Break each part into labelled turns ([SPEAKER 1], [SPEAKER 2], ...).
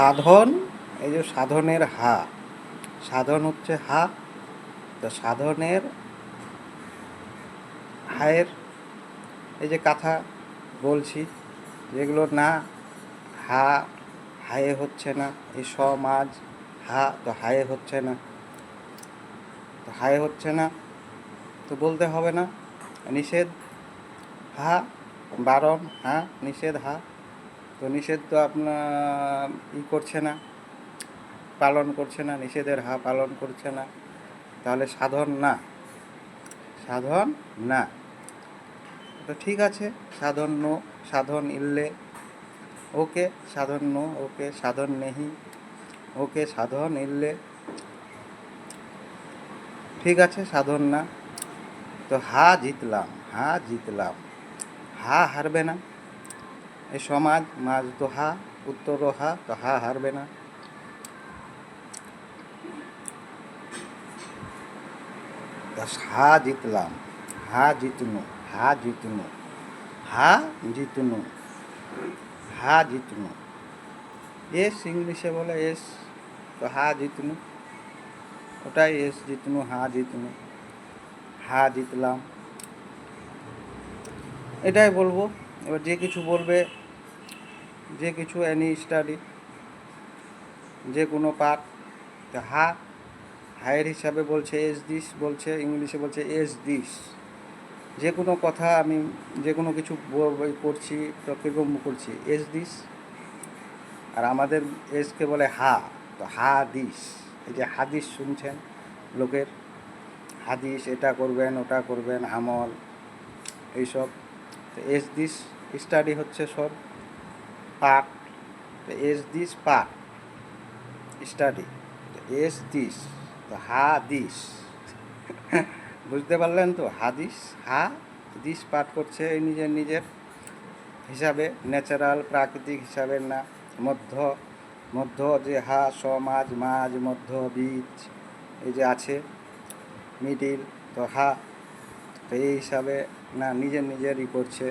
[SPEAKER 1] সাধন, এই যে সাধনের হা, সাধন হচ্ছে হা। তো সাধনের হায়ের এই যে কথা বলছি, যেগুলো না হা হায়ে হচ্ছে না, এই সমাজ হা, তো হায়ে হচ্ছে না, তো হায়ে হচ্ছে না, তো বলতে হবে না। নিষেধ হা, বারণ হা, নিষেধ হা। তো নিষেধ তো আপনার করছে না, পালন করছে না, নিষেধের হা পালন করছে না, তাহলে সাধন না, সাধন না। তো ঠিক আছে, সাধন নো, সাধন ইল্লে, ওকে সাধন নো, ওকে সাধন নেহি, ওকে সাধন ইল্লে, ঠিক আছে সাধন না। তো হা জিতলাম, হা জিতলাম, হা হারবে না। এই সমাজ মাঝ তো হা, উত্তরও হা, তো হা হারবে না। তো হা জিতলাম, হা জিতনু, হা জিতনু, হা জিতনু, হা জিতনু। এস ইংলিশে বলে এস, তো হা জিতনু, ওটাই এস জিতনু, হা জিতনু, হা জিতলাম, এটাই বলবো। এবার যে কিছু বলবে, যে কিছু এনি স্টাডি, যে কোনো পাঠ, হা হায়ের হিসাবে বলছে এস দিস, বলছে ইংলিশে বলছে এস দিস। যে কোনো কথা আমি যে কোনো কিছু করছি, তো কীরকম করছি এস দিস, আর আমাদের এসকে বলে হা, তো হা দিস। এই যে হাদিস শুনছেন লোকের, হাদিস এটা করবেন ওটা করবেন আমল এইসব, তো এস দিস স্টাডি হচ্ছে সব পাঠ, তো এস দিস পাঠ স্টাডি, এস দিস, তো হা দিস। বুঝতে পারলেন তো, হাদিস হা দিস পাঠ করছে এই নিজের নিজের হিসাবে, ন্যাচারাল প্রাকৃতিক হিসাবে না। মধ্য, মধ্য যে হা, সমাজ মাঝ, মধ্য বীজ এই যে আছে মিডিল, তো হা, তো এই হিসাবে না নিজের নিজেরই করছে।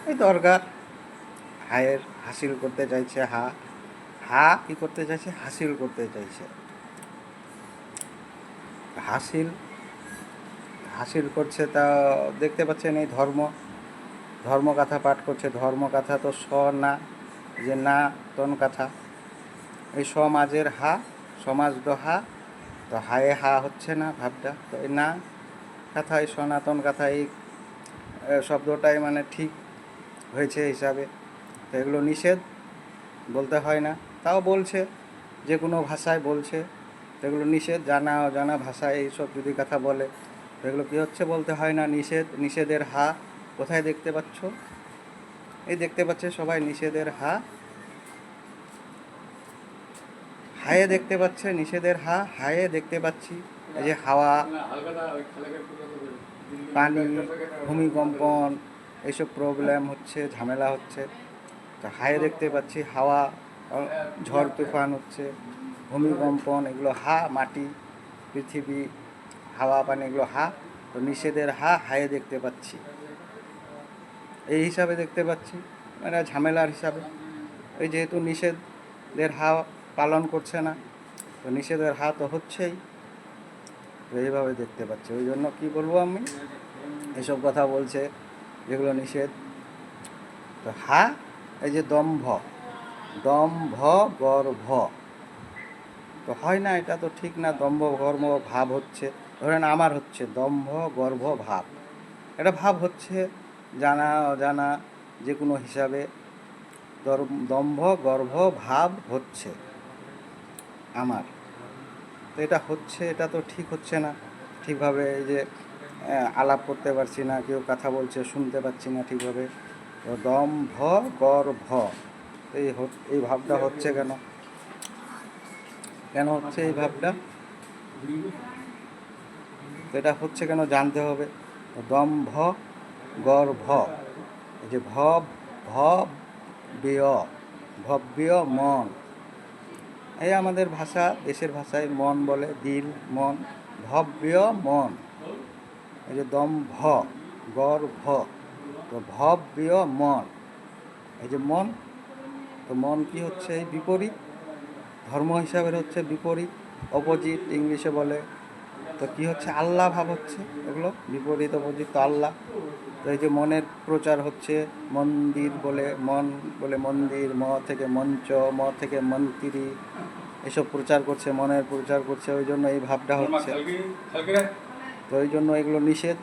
[SPEAKER 1] এই দরকার হায়ের হাসিল করতে চাইছে, হা হা কী করতে চাইছে, হাসিল করতে চাইছে, হাসিল হাসিল করছে। তা দেখতে পাচ্ছেন এই ধর্মকথা পাঠ করছে, ধর্মকথা তো স না, যে না তন কথা, এই সমাজের হা, সমাজ দ হা, তো হায়ে হা হচ্ছে না ভাবটা, তো এই না কথা, এই সনাতন কথা, এই শব্দটাই মানে ঠিক হয়েছে হিসাবে। তো এগুলো নিষেধ, বলতে হয় না, তাও বলছে, যে কোনো ভাষায় বলছে। এগুলো নিষেধ, জানা অজানা ভাষায় এইসব যদি কথা বলে, এগুলো কী হচ্ছে, বলতে হয় না নিষেধ। নিষেধের হা কোথায় দেখতে পাচ্ছ, এই দেখতে পাচ্ছে সবাই নিষেধের হা, হায়ে দেখতে পাচ্ছে নিষেধের হা, হায়ে দেখতে পাচ্ছি। এই যে হাওয়া, পানি, ভূমিকম্পন এইসব প্রবলেম হচ্ছে, ঝামেলা হচ্ছে, তো হায়ে দেখতে পাচ্ছি। হাওয়া, ঝড় তুফান হচ্ছে, ভূমিকম্পন এগুলো হা, মাটি পৃথিবী হাওয়া পানি এগুলো হা, তো নিষেধের হা হায়ে দেখতে পাচ্ছি, এই হিসাবে দেখতে পাচ্ছি, মানে ঝামেলার হিসাবে। এই যেহেতু নিষেধের হা পালন করছে না, তো নিষেধের হা তো হচ্ছেই, তো এইভাবে দেখতে পাচ্ছি। ওই জন্য কী বলবো আমি, এসব কথা বলছে যেগুলো নিষেধ। তো হা, এই যে দম্ভ, দম্ভ গর্ভ, তো হয় না, এটা তো ঠিক না। দম্ভ গর্ভ ভাব হচ্ছে, ধরেন আমার হচ্ছে দম্ভ গর্ভ ভাব, এটা ভাব হচ্ছে, জানা অজানা যে কোনো হিসাবে দম্ভ গর্ভ ভাব হচ্ছে আমার, তো এটা হচ্ছে, এটা তো ঠিক হচ্ছে না ঠিকভাবে। এই যে আলাপ করতে পারছি না, কেউ কথা বলছে শুনতে পাচ্ছি না ঠিকভাবে, তো দম্ভ গর্ভ, এই ভাবটা হচ্ছে কেন, কেন হচ্ছে এই ভাবটা, তো এটা হচ্ছে কেন জানতে হবে। দম্ভ গর্ভ, এই যে ভব, ভব্য, ভব্য মন, এই আমাদের ভাষা, দেশের ভাষায় মন বলে, দিল মন, ভব্য মন, এই যে দম্ভ গর্ভ, তো ভব্য মন, এই যে মন, তো মন কি হচ্ছে, এই বিপরীত, ধর্ম হিসাবে হচ্ছে বিপরীত, অপোজিট ইংলিশে বলে। তো কি হচ্ছে, আল্লাহ ভাব হচ্ছে এগুলো, বিপরীত অপোজিট তো আল্লাহ। তো এই যে মনের প্রচার হচ্ছে, মন্দির বলে, মন বলে মন্দির, ম থেকে মঞ্চ, ম থেকে মন্ত্রী, এসব প্রচার করছে, মনের প্রচার করছে, ওই জন্য এই ভাবটা হচ্ছে। তো ওই জন্য এগুলো নিষেধ।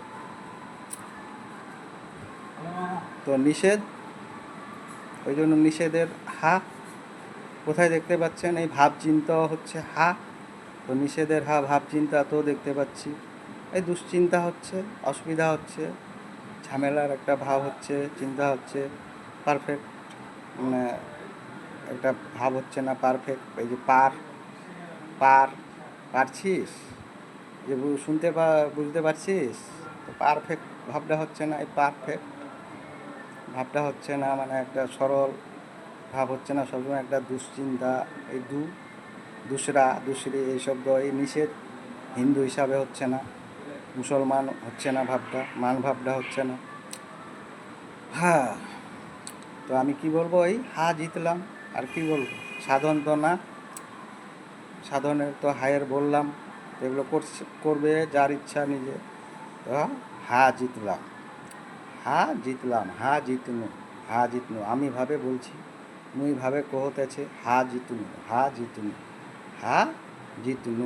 [SPEAKER 1] তো নিষেধ, ওই জন্য নিষেধের হা কোথায় দেখতে পাচ্ছেন, এই ভাব চিন্তা হচ্ছে হা। তো নিষেধের হা ভাব চিন্তা তো দেখতে পাচ্ছি। এই দুশ্চিন্তা হচ্ছে, অসুবিধা হচ্ছে, ঝামেলার একটা ভাব হচ্ছে, চিন্তা হচ্ছে, পারফেক্ট মানে একটা ভাব হচ্ছে না, পারফেক্ট। এই যে পার পারছিস, যে শুনতে বুঝতে পারছিস, তো পারফেক্ট ভাবটা হচ্ছে না, এই পারফেক্ট ভাবটা হচ্ছে না, মানে একটা সরল ভাব হচ্ছে না, সবসময় একটা দুশ্চিন্তা। এই দুসরা দুসরি এই শব্দ, এই নিষেধ হিন্দু হিসাবে হচ্ছে না, মুসলমান হচ্ছে না, ভাবটা মান ভাবটা হচ্ছে না। হ্যাঁ, তো আমি কি বলবো, এই হা জিতলাম, আর কি বলবো, সাধন তো না, সাধনের তো হায়ের বললাম। তো এগুলো করবে যার ইচ্ছা নিজে। তো হা জিতলাম, হা জিতলাম, হা জিতনু আমি ভাবে বলছি, মুই ভাবে কহতেছে হা জিতনু, হা জিতনু, হা জিতনু।